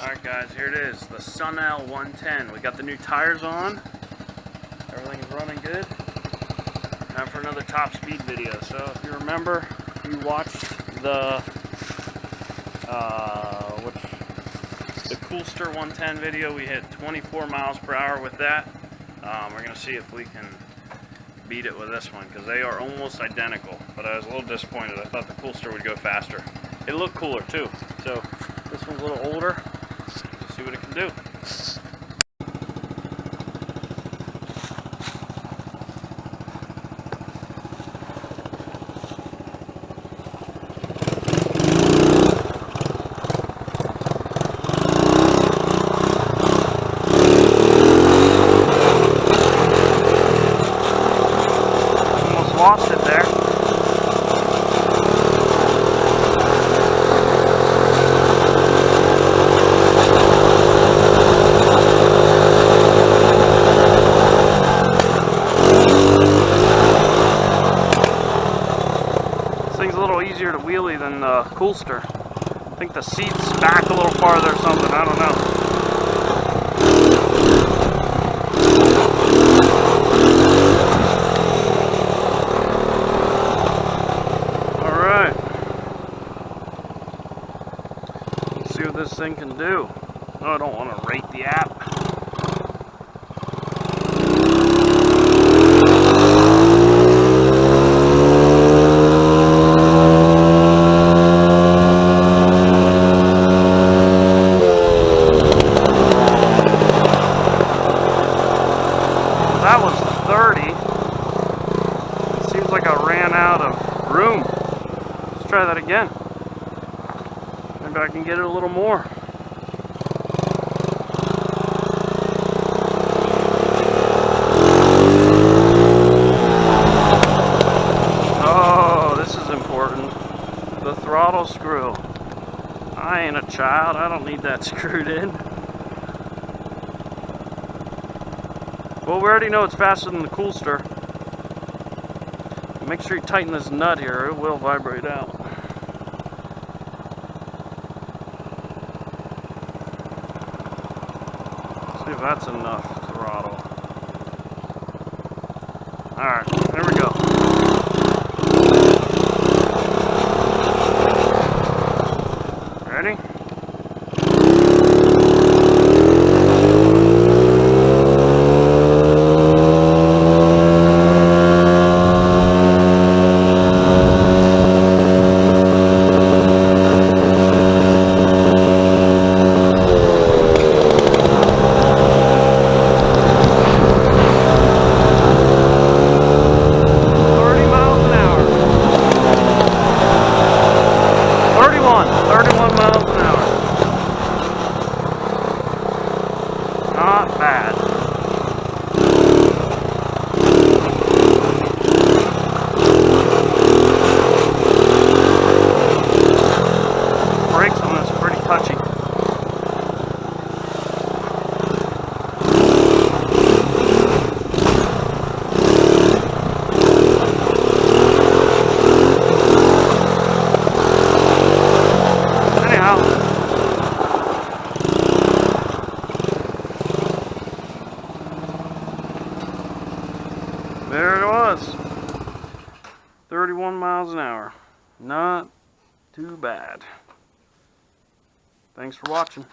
Alright guys, here it is, the SUNL110. We got the new tires on. Everything's running good. Time for another top speed video. So if you remember, you watched the coolster 110 video. We hit 24 miles per hour with that. We're going to see if we can beat it with this one, because they are almost identical. But I was a little disappointed. I thought the coolster would go faster. It looked cooler too. So this one's a little older. Let's see what it can do. Almost lost it there. Thing's a little easier to wheelie than the coolster. I think the seat's back a little farther or something, I don't know. Alright. Let's see what this thing can do. Oh, I don't want to rate the app. That was 30. It seems like I ran out of room. Let's try that again. Maybe I can get it a little more. Oh, this is important. The throttle screw. I ain't a child. I don't need that screwed in. Well, we already know it's faster than the coolster. Make sure you tighten this nut here, it will vibrate out. See if that's enough throttle. Alright, there we go. Ready? Not bad. Brakes on this are pretty touchy. Anyhow. There it was, 31 miles an hour. Not too bad. Thanks for watching.